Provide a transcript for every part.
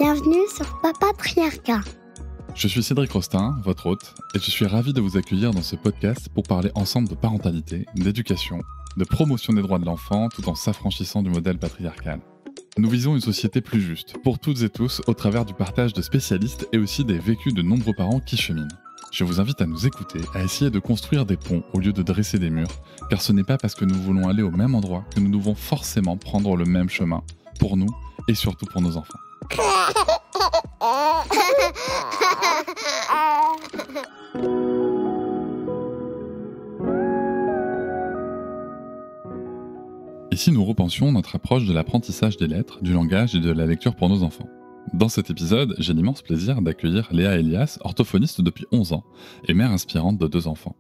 Bienvenue sur Papatriarcat. Je suis Cédric Rostin, votre hôte, et je suis ravi de vous accueillir dans ce podcast pour parler ensemble de parentalité, d'éducation, de promotion des droits de l'enfant tout en s'affranchissant du modèle patriarcal. Nous visons une société plus juste, pour toutes et tous, au travers du partage de spécialistes et aussi des vécus de nombreux parents qui cheminent. Je vous invite à nous écouter, à essayer de construire des ponts au lieu de dresser des murs, car ce n'est pas parce que nous voulons aller au même endroit que nous devons forcément prendre le même chemin, pour nous et surtout pour nos enfants. Ici, nous repensions notre approche de l'apprentissage des lettres, du langage et de la lecture pour nos enfants. Dans cet épisode, j'ai l'immense plaisir d'accueillir Léa Elias, orthophoniste depuis 11 ans et mère inspirante de 2 enfants.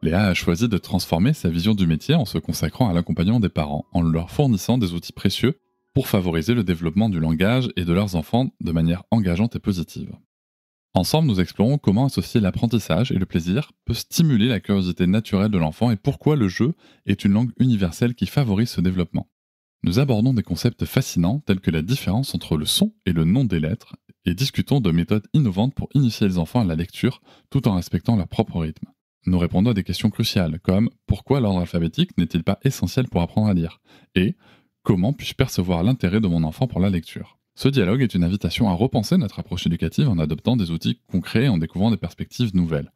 Léa a choisi de transformer sa vision du métier en se consacrant à l'accompagnement des parents, en leur fournissant des outils précieux pour favoriser le développement du langage et de leurs enfants de manière engageante et positive. Ensemble, nous explorons comment associer l'apprentissage et le plaisir peut stimuler la curiosité naturelle de l'enfant et pourquoi le jeu est une langue universelle qui favorise ce développement. Nous abordons des concepts fascinants tels que la différence entre le son et le nom des lettres et discutons de méthodes innovantes pour initier les enfants à la lecture tout en respectant leur propre rythme. Nous répondons à des questions cruciales comme pourquoi l'ordre alphabétique n'est-il pas essentiel pour apprendre à lire et comment puis-je percevoir l'intérêt de mon enfant pour la lecture. Ce dialogue est une invitation à repenser notre approche éducative en adoptant des outils concrets et en découvrant des perspectives nouvelles.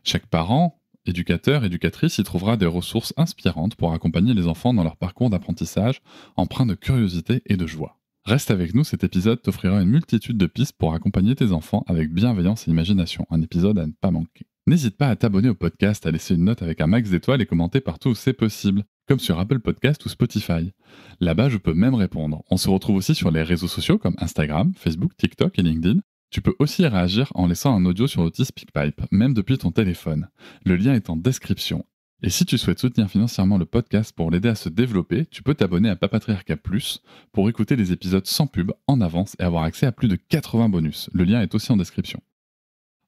Chaque parent, éducateur, éducatrice y trouvera des ressources inspirantes pour accompagner les enfants dans leur parcours d'apprentissage empreint de curiosité et de joie. Reste avec nous, cet épisode t'offrira une multitude de pistes pour accompagner tes enfants avec bienveillance et imagination, un épisode à ne pas manquer. N'hésite pas à t'abonner au podcast, à laisser une note avec un max d'étoiles et commenter partout où c'est possible, comme sur Apple Podcast ou Spotify. Là-bas, je peux même répondre. On se retrouve aussi sur les réseaux sociaux comme Instagram, Facebook, TikTok et LinkedIn. Tu peux aussi réagir en laissant un audio sur l'outil SpeakPipe, même depuis ton téléphone. Le lien est en description. Et si tu souhaites soutenir financièrement le podcast pour l'aider à se développer, tu peux t'abonner à Papatriarcat Plus pour écouter les épisodes sans pub en avance et avoir accès à plus de 80 bonus. Le lien est aussi en description.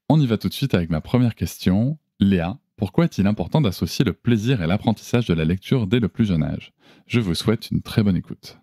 On y va tout de suite avec ma première question. Léa, pourquoi est-il important d'associer le plaisir et l'apprentissage de la lecture dès le plus jeune âge ? Je vous souhaite une très bonne écoute.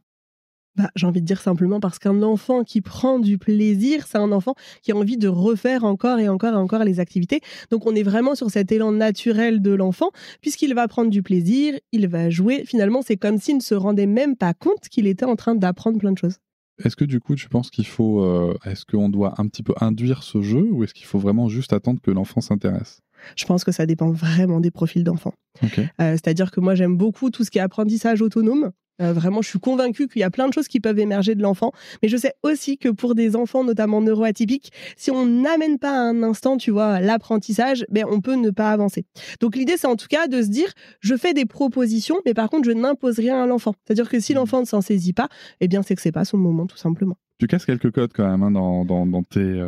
J'ai envie de dire simplement parce qu'un enfant qui prend du plaisir, c'est un enfant qui a envie de refaire encore et encore et encore les activités. Donc on est vraiment sur cet élan naturel de l'enfant, puisqu'il va prendre du plaisir, il va jouer. Finalement, c'est comme s'il ne se rendait même pas compte qu'il était en train d'apprendre plein de choses. Est-ce que du coup, tu penses qu'il faut... est-ce qu'on doit un petit peu induire ce jeu ou est-ce qu'il faut vraiment juste attendre que l'enfant s'intéresse ? Je pense que ça dépend vraiment des profils d'enfants. Okay. C'est-à-dire que moi, j'aime beaucoup tout ce qui est apprentissage autonome. Vraiment, je suis convaincue qu'il y a plein de choses qui peuvent émerger de l'enfant. Mais je sais aussi que pour des enfants, notamment neuroatypiques, si on n'amène pas à un instant, tu vois, l'apprentissage, on peut ne pas avancer. Donc l'idée, c'est en tout cas de se dire, je fais des propositions, mais par contre, je n'impose rien à l'enfant. C'est-à-dire que si l'enfant ne s'en saisit pas, c'est que c'est pas son moment, tout simplement. Tu casses quelques codes quand même dans tes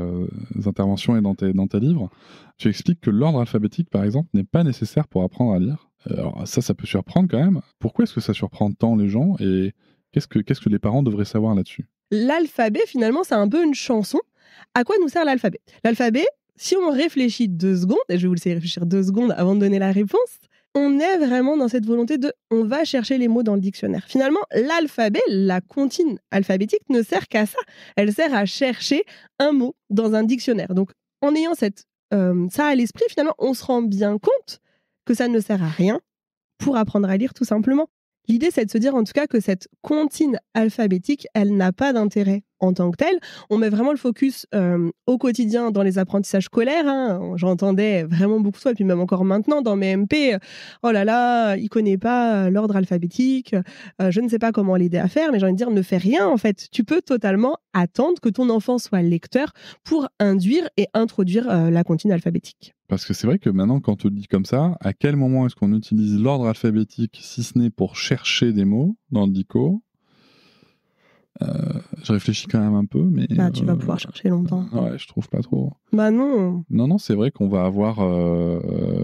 interventions et dans tes livres. Tu expliques que l'ordre alphabétique, par exemple, n'est pas nécessaire pour apprendre à lire. Alors ça peut surprendre quand même. Pourquoi est-ce que ça surprend tant les gens et qu'est-ce que les parents devraient savoir là-dessus ? L'alphabet, finalement, c'est un peu une chanson. À quoi nous sert l'alphabet ? L'alphabet, si on réfléchit 2 secondes, et je vais vous laisser réfléchir 2 secondes avant de donner la réponse, on est vraiment dans cette volonté on va chercher les mots dans le dictionnaire. Finalement, l'alphabet, la comptine alphabétique ne sert qu'à ça. Elle sert à chercher un mot dans un dictionnaire. Donc, en ayant ça à l'esprit, finalement, on se rend bien compte que ça ne sert à rien pour apprendre à lire tout simplement. L'idée, c'est de se dire en tout cas que cette comptine alphabétique, elle n'a pas d'intérêt en tant que telle. On met vraiment le focus au quotidien dans les apprentissages scolaires. J'entendais vraiment beaucoup ça, et puis même encore maintenant dans mes MP, oh là là, il connaît pas l'ordre alphabétique, je ne sais pas comment l'aider à faire, mais j'ai envie de dire, ne fais rien en fait. Tu peux totalement attendre que ton enfant soit lecteur pour induire et introduire la comptine alphabétique. Parce que c'est vrai que maintenant, quand on te le dit comme ça, à quel moment est-ce qu'on utilise l'ordre alphabétique, si ce n'est pour chercher des mots dans le dico ? Je réfléchis quand même un peu, mais... tu vas pouvoir chercher longtemps. Ouais, je trouve pas trop. Non. Non, c'est vrai qu'on va avoir...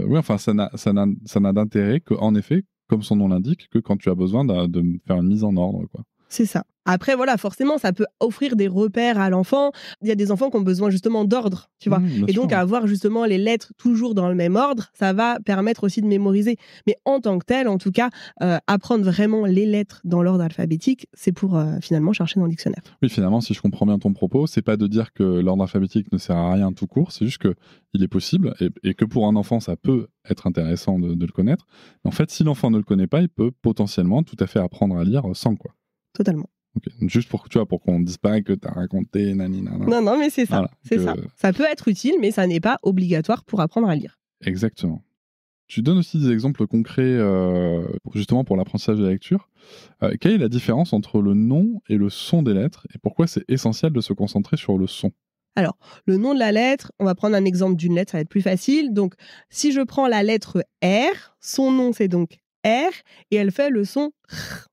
Oui, enfin, ça n'a d'intérêt qu'en effet, comme son nom l'indique, que quand tu as besoin de faire une mise en ordre, quoi. C'est ça. Après, voilà, forcément, ça peut offrir des repères à l'enfant. Il y a des enfants qui ont besoin justement d'ordre, tu vois. Et donc, avoir justement les lettres toujours dans le même ordre, ça va permettre aussi de mémoriser. Mais en tant que tel, en tout cas, apprendre vraiment les lettres dans l'ordre alphabétique, c'est pour finalement chercher dans le dictionnaire. Oui, finalement, si je comprends bien ton propos, c'est pas de dire que l'ordre alphabétique ne sert à rien tout court, c'est juste qu'il est possible et que pour un enfant, ça peut être intéressant de le connaître. Mais en fait, si l'enfant ne le connaît pas, il peut potentiellement tout à fait apprendre à lire sans, quoi. Totalement. Okay. Juste pour qu'on ne dise pas que tu as raconté nani. Non, mais c'est ça. Voilà, c'est ça. Ça peut être utile, mais ça n'est pas obligatoire pour apprendre à lire. Exactement. Tu donnes aussi des exemples concrets justement pour l'apprentissage de la lecture. Quelle est la différence entre le nom et le son des lettres et pourquoi c'est essentiel de se concentrer sur le son ? Alors, le nom de la lettre, on va prendre un exemple d'une lettre, ça va être plus facile. Donc, si je prends la lettre R, son nom c'est donc R et elle fait le son R.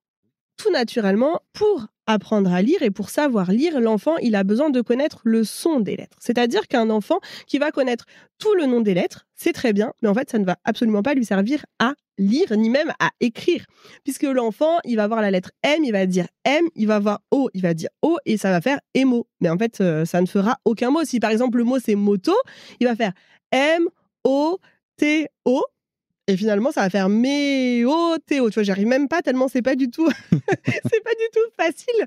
Tout naturellement, pour apprendre à lire et pour savoir lire, l'enfant, il a besoin de connaître le son des lettres. C'est-à-dire qu'un enfant qui va connaître tout le nom des lettres, c'est très bien, mais en fait, ça ne va absolument pas lui servir à lire, ni même à écrire. Puisque l'enfant, il va voir la lettre M, il va dire M, il va voir O, il va dire O, et ça va faire émo. Mais en fait, ça ne fera aucun mot. Si par exemple, le mot, c'est moto, il va faire M-O-T-O, et finalement, ça va faire méo-théo. Tu vois, j'arrive même pas tellement c'est pas du tout, c'est pas du tout facile.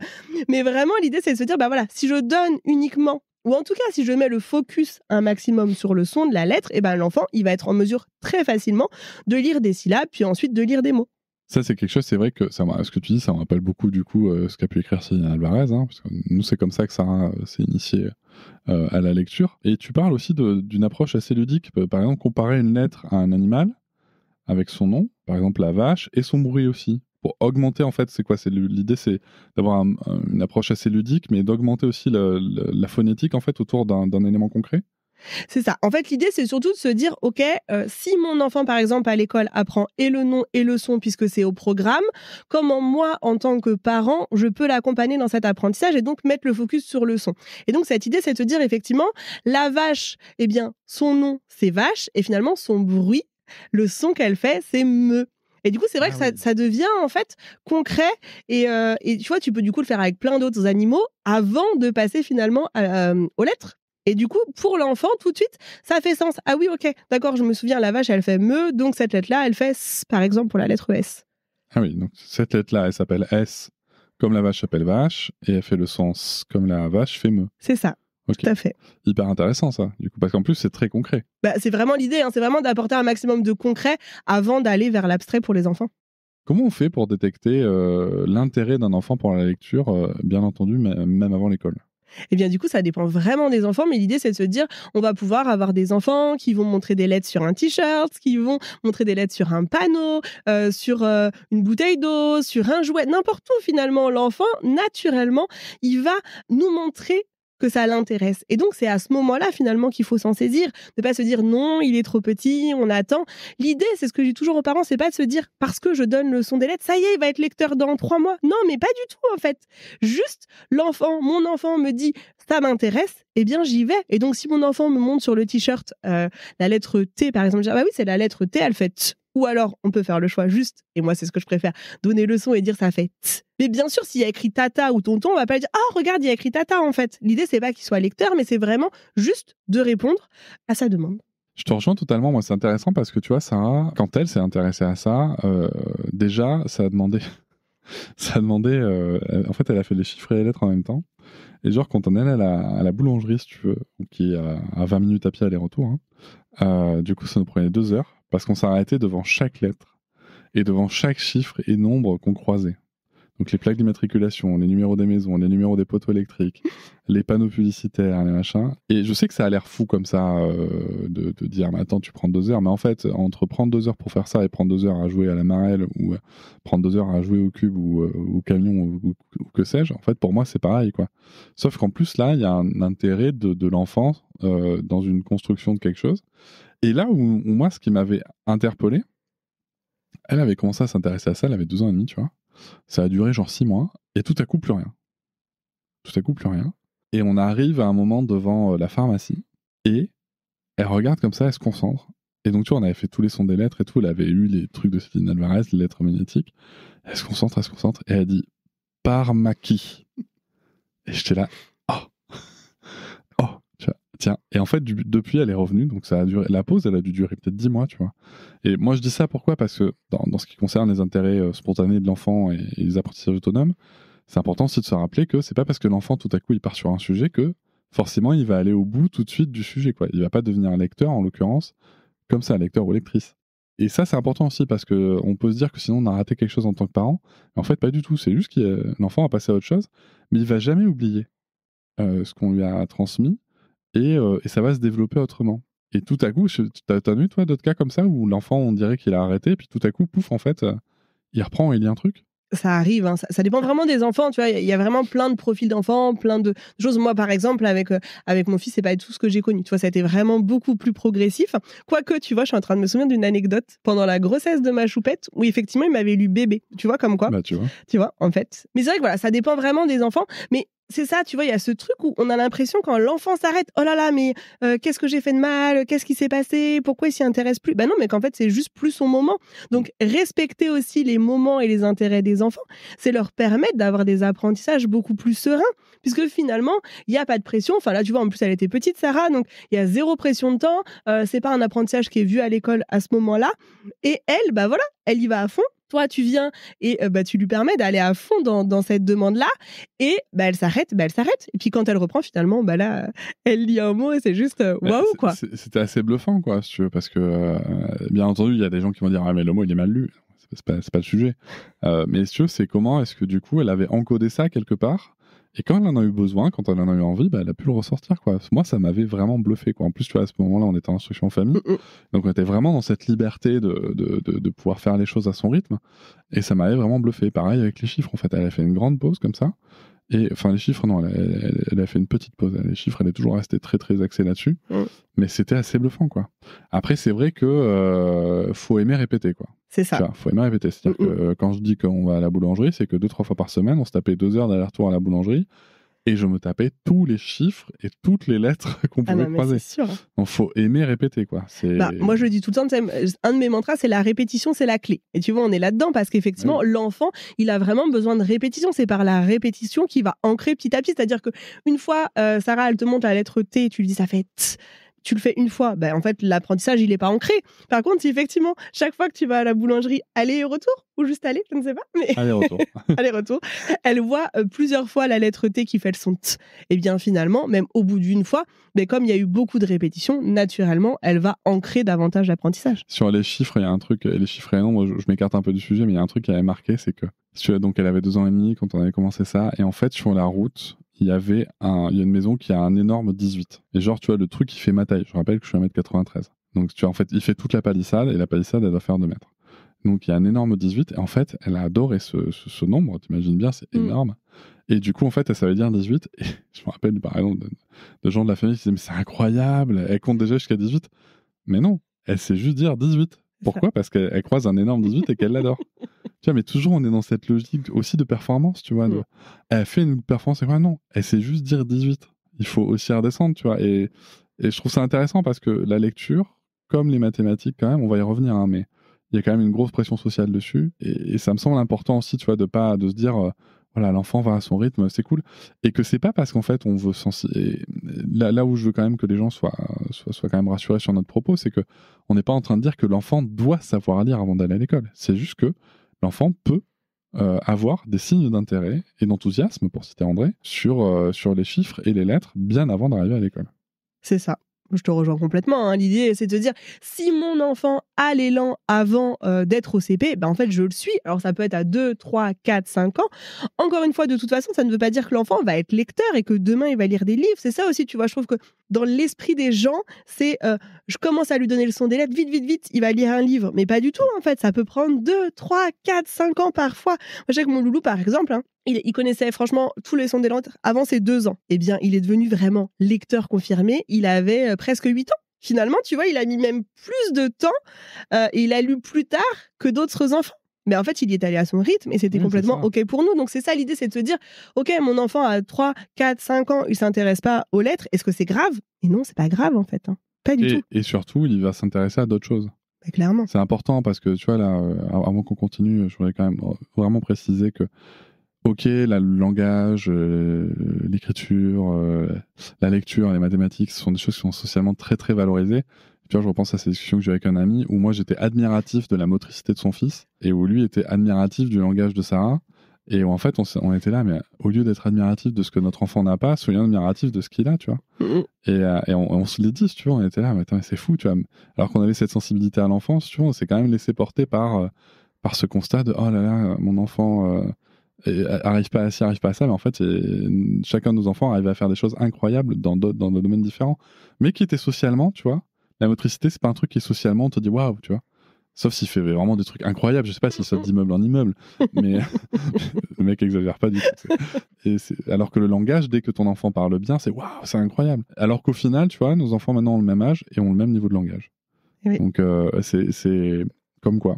Mais vraiment, l'idée, c'est de se dire, bah voilà, si je donne uniquement, ou en tout cas, si je mets le focus un maximum sur le son de la lettre, et ben l'enfant, il va être en mesure très facilement de lire des syllabes, puis ensuite de lire des mots. Ça, c'est quelque chose, c'est vrai que ce que tu dis, ça me rappelle beaucoup du coup ce qu'a pu écrire Céline Alvarez, hein, parce que nous, c'est comme ça que Sarah s'est initiée à la lecture. Et tu parles aussi d'une approche assez ludique, par exemple, comparer une lettre à un animal, avec son nom, par exemple la vache, et son bruit aussi. Pour augmenter, en fait, c'est quoi ? L'idée, c'est d'avoir une approche assez ludique, mais d'augmenter aussi la phonétique, en fait, autour d'un élément concret. C'est ça. En fait, l'idée, c'est surtout de se dire, OK, si mon enfant, par exemple, à l'école, apprend et le nom et le son, puisque c'est au programme, comment moi, en tant que parent, je peux l'accompagner dans cet apprentissage et donc mettre le focus sur le son. Et donc, cette idée, c'est de se dire, effectivement, la vache, eh bien, son nom, c'est vache, et finalement, son bruit, le son qu'elle fait, c'est me. Et du coup, c'est vrai que ça devient en fait concret. Et tu vois, tu peux du coup le faire avec plein d'autres animaux avant de passer finalement aux lettres. Et du coup, pour l'enfant, tout de suite, ça fait sens. Ah oui, ok, d'accord, je me souviens, la vache, elle fait me, donc cette lettre-là, elle fait s, par exemple, pour la lettre S. Ah oui, donc cette lettre-là, elle s'appelle S, comme la vache s'appelle vache, et elle fait le son S, comme la vache fait me. C'est ça. Okay. Tout à fait. Hyper intéressant ça, du coup, parce qu'en plus c'est très concret. Bah, c'est vraiment l'idée, hein, c'est vraiment d'apporter un maximum de concret avant d'aller vers l'abstrait pour les enfants. Comment on fait pour détecter l'intérêt d'un enfant pour la lecture, bien entendu, même avant l'école ? Eh bien, du coup, ça dépend vraiment des enfants, mais l'idée, c'est de se dire, on va pouvoir avoir des enfants qui vont montrer des lettres sur un t-shirt, qui vont montrer des lettres sur un panneau, sur une bouteille d'eau, sur un jouet, n'importe où, finalement. L'enfant, naturellement, il va nous montrer que ça l'intéresse. Et donc, c'est à ce moment-là, finalement, qu'il faut s'en saisir. Ne pas se dire, non, il est trop petit, on attend. L'idée, c'est ce que je dis toujours aux parents, c'est pas de se dire, parce que je donne le son des lettres, ça y est, il va être lecteur dans 3 mois. Non, mais pas du tout, en fait. Juste, mon enfant me dit, ça m'intéresse, eh bien, j'y vais. Et donc, si mon enfant me montre sur le t-shirt la lettre T, par exemple, je dis, bah oui, c'est la lettre T, elle fait t. Ou alors, on peut faire le choix juste, et moi, c'est ce que je préfère, donner le son et dire ça fait t. Mais bien sûr, s'il y a écrit tata ou tonton, on va pas dire, ah, regarde, il y a écrit tata, en fait. L'idée, c'est pas qu'il soit lecteur, mais c'est vraiment juste de répondre à sa demande. Je te rejoins totalement. Moi, c'est intéressant parce que tu vois, Sarah, quand elle s'est intéressée à ça, déjà, ça a demandé. En fait, elle a fait les chiffres et les lettres en même temps. Et genre, quand on est à la boulangerie, si tu veux, qui est à 20 minutes à pied aller-retour, du coup, ça nous prenait 2 heures parce qu'on s'arrêtait devant chaque lettre et devant chaque chiffre et nombre qu'on croisait. Donc les plaques d'immatriculation, les numéros des maisons, les numéros des poteaux électriques, les panneaux publicitaires, les machins. Et je sais que ça a l'air fou comme ça de dire, mais attends, tu prends 2 heures. Mais en fait, entre prendre 2 heures pour faire ça et prendre 2 heures à jouer à la marelle ou prendre 2 heures à jouer au cube ou au camion ou que sais-je, en fait, pour moi, c'est pareil, quoi. Sauf qu'en plus, là, il y a un intérêt de l'enfant dans une construction de quelque chose. Et là où moi, ce qui m'avait interpellé, elle avait commencé à s'intéresser à ça, elle avait 2 ans et demi, tu vois. Ça a duré genre 6 mois, et tout à coup, plus rien. Tout à coup, plus rien. Et on arrive à un moment devant la pharmacie, et elle regarde comme ça, elle se concentre. Et donc, tu vois, on avait fait tous les sons des lettres et tout, elle avait eu les trucs de Céline Alvarez, les lettres magnétiques. Elle se concentre, et elle dit, Parmaki. Et j'étais là, oh, tu vois, tiens. Et en fait, depuis, elle est revenue, donc ça a duré, la pause, elle a dû durer peut-être 10 mois, tu vois. Et moi, je dis ça pourquoi ? Parce que dans ce qui concerne les intérêts spontanés de l'enfant et les apprentissages autonomes, c'est important aussi de se rappeler que c'est pas parce que l'enfant, tout à coup, il part sur un sujet que forcément, il va aller au bout tout de suite du sujet, quoi. Il va pas devenir un lecteur, en l'occurrence, comme ça, lecteur ou lectrice. Et ça, c'est important aussi parce qu'on peut se dire que sinon on a raté quelque chose en tant que parent. Mais en fait, pas du tout. C'est juste que l'enfant a passé à autre chose, mais il va jamais oublier ce qu'on lui a transmis et ça va se développer autrement. Et tout à coup, t'as vu, toi, d'autres cas comme ça où l'enfant, on dirait qu'il a arrêté, et puis tout à coup, pouf, en fait, il reprend et il lit un truc. Ça arrive, hein. Ça dépend vraiment des enfants, tu vois. Il y a vraiment plein de profils d'enfants, plein de choses. Moi, par exemple, avec mon fils, c'est pas tout ce que j'ai connu. Tu vois, ça a été vraiment beaucoup plus progressif. Quoique, tu vois, je suis en train de me souvenir d'une anecdote pendant la grossesse de ma choupette où effectivement, il m'avait lu bébé. Tu vois, comme quoi. Bah, tu vois. Tu vois, en fait. Mais c'est vrai que voilà, ça dépend vraiment des enfants. Mais c'est ça, tu vois, il y a ce truc où on a l'impression quand l'enfant s'arrête, oh là là, mais qu'est-ce que j'ai fait de mal ? Qu'est-ce qui s'est passé ? Pourquoi il s'y intéresse plus ? Ben non, mais qu'en fait, c'est juste plus son moment. Donc, respecter aussi les moments et les intérêts des enfants, c'est leur permettre d'avoir des apprentissages beaucoup plus sereins, puisque finalement, il n'y a pas de pression. Enfin là, tu vois, en plus, elle était petite, Sarah, donc il y a zéro pression de temps. C'est pas un apprentissage qui est vu à l'école à ce moment-là. Et elle, bah voilà, elle y va à fond. Toi, tu viens et tu lui permets d'aller à fond dans cette demande-là. Et elle s'arrête. Et puis quand elle reprend, finalement, là, elle lit un mot et c'est juste waouh, quoi. C'était assez bluffant, quoi, si tu veux, parce que, bien entendu, il y a des gens qui vont dire « Ah, mais le mot, il est mal lu ». C'est pas le sujet. Mais si tu veux, c'est comment est-ce que, du coup, elle avait encodé ça quelque part. Et quand elle en a eu besoin, quand elle en a eu envie, elle a pu le ressortir, quoi. Moi, ça m'avait vraiment bluffé, quoi. En plus, tu vois, à ce moment-là, on était en instruction en famille. Donc, on était vraiment dans cette liberté de pouvoir faire les choses à son rythme. Et ça m'avait vraiment bluffé. Pareil avec les chiffres, en fait. Elle a fait une grande pause comme ça. Et enfin, les chiffres, non, elle a fait une petite pause. Les chiffres, elle est toujours restée très, très axée là-dessus. Mais c'était assez bluffant, quoi. Après, c'est vrai que faut aimer répéter, quoi. C'est ça. Tu vois, faut aimer répéter. C'est-à-dire que quand je dis qu'on va à la boulangerie, c'est que 2-3 fois par semaine, on se tapait 2 heures d'aller-retour à la boulangerie et je me tapais tous les chiffres et toutes les lettres qu'on pouvait croiser. C'est sûr. Donc, faut aimer répéter, quoi. Moi, je le dis tout le temps, un de mes mantras, c'est la répétition, c'est la clé. Et tu vois, on est là-dedans parce qu'effectivement, l'enfant, il a vraiment besoin de répétition. C'est par la répétition qu'il va ancrer petit à petit. C'est-à-dire qu'une fois, Sarah, elle te montre la lettre T, tu lui dis, ça fait T. Tu le fais une fois, en fait, l'apprentissage, il n'est pas ancré. Par contre, si effectivement, chaque fois que tu vas à la boulangerie, aller et retour, ou juste aller, je ne sais pas, mais... Aller-retour. Aller-retour, elle voit plusieurs fois la lettre T qui fait le son T. Et bien finalement, même au bout d'une fois, comme il y a eu beaucoup de répétitions, naturellement, elle va ancrer davantage l'apprentissage. Sur les chiffres, il y a un truc, les chiffres et les nombres, je m'écarte un peu du sujet, mais il y a un truc qui avait marqué, c'est que, donc elle avait 2 ans et demi quand on avait commencé ça, et en fait, sur la route, il y a une maison qui a un énorme 18. Et genre, tu vois, le truc, il fait ma taille. Je rappelle que je suis 1m93. Donc, tu vois, en fait, il fait toute la palissade, et la palissade, elle doit faire 2 mètres. Donc, il y a un énorme 18, et en fait, elle a adoré ce nombre, t'imagines bien, c'est énorme. Et du coup, en fait, ça veut dire 18, et je me rappelle, par exemple, de gens de la famille qui disaient, mais c'est incroyable, elle compte déjà jusqu'à 18. Mais non, elle sait juste dire 18. Pourquoi ? Parce qu'elle croise un énorme 18 et qu'elle l'adore. Tu vois, mais toujours, on est dans cette logique aussi de performance, tu vois. Elle fait une performance, et quoi ? Non, elle sait juste dire 18. Il faut aussi redescendre, tu vois. Et je trouve ça intéressant parce que la lecture, comme les mathématiques, quand même, on va y revenir, hein, mais il y a quand même une grosse pression sociale dessus. Et ça me semble important aussi, tu vois, de se dire, voilà, l'enfant va à son rythme, c'est cool. Et que c'est pas parce qu'en fait, on veut là où je veux quand même que les gens soient quand même rassurés sur notre propos, c'est que on n'est pas en train de dire que l'enfant doit savoir lire avant d'aller à l'école. C'est juste que l'enfant peut avoir des signes d'intérêt et d'enthousiasme, pour citer André, sur les chiffres et les lettres bien avant d'arriver à l'école. C'est ça. Je te rejoins complètement. Hein. L'idée, c'est de se dire, si mon enfant a l'élan avant d'être au CP, en fait, je le suis. Alors, ça peut être à 2, 3, 4, 5 ans. Encore une fois, de toute façon, ça ne veut pas dire que l'enfant va être lecteur et que demain, il va lire des livres. C'est ça aussi, tu vois. Je trouve que dans l'esprit des gens, c'est je commence à lui donner le son des lettres, vite, il va lire un livre. Mais pas du tout, en fait. Ça peut prendre 2, 3, 4, 5 ans parfois. Moi, je sais que mon loulou, par exemple, hein, il connaissait franchement tous les sons des lettres avant ses 2 ans. Eh bien, il est devenu vraiment lecteur confirmé. Il avait presque 8 ans. Finalement, tu vois, il a mis même plus de temps et il a lu plus tard que d'autres enfants. Mais en fait, il y est allé à son rythme et c'était complètement OK pour nous. Donc, c'est ça l'idée, c'est de se dire, OK, mon enfant a 3, 4, 5 ans, il ne s'intéresse pas aux lettres. Est-ce que c'est grave ? Et non, c'est pas grave en fait. Hein. Pas du tout. Et surtout, il va s'intéresser à d'autres choses. Clairement. C'est important parce que, tu vois, là, avant qu'on continue, je voudrais quand même vraiment préciser que ok, le langage, l'écriture, la lecture, les mathématiques, ce sont des choses qui sont socialement très très valorisées. Tu vois, je repense à ces discussions que j'ai eu avec un ami où moi j'étais admiratif de la motricité de son fils et où lui était admiratif du langage de Sarah. Et où, en fait, on était là, mais au lieu d'être admiratif de ce que notre enfant n'a pas, soyons admiratifs de ce qu'il a, tu vois. Et on se l'est dit, si tu vois, on était là, mais attends, c'est fou, tu vois. Alors qu'on avait cette sensibilité à l'enfance, tu vois, on s'est quand même laissé porter par ce constat de oh là là, mon enfant arrive pas à ci, arrive pas à ça, mais en fait, chacun de nos enfants arrive à faire des choses incroyables dans des domaines différents, mais qui étaient socialement, tu vois. La motricité, c'est pas un truc qui est socialement, on te dit waouh, tu vois. Sauf s'il fait vraiment des trucs incroyables, je sais pas s'il saute d'immeuble en immeuble, mais le mec exagère pas du tout. Alors que le langage, dès que ton enfant parle bien, c'est waouh, c'est incroyable. Alors qu'au final, tu vois, nos enfants maintenant ont le même âge et ont le même niveau de langage. Oui. Donc c'est comme quoi.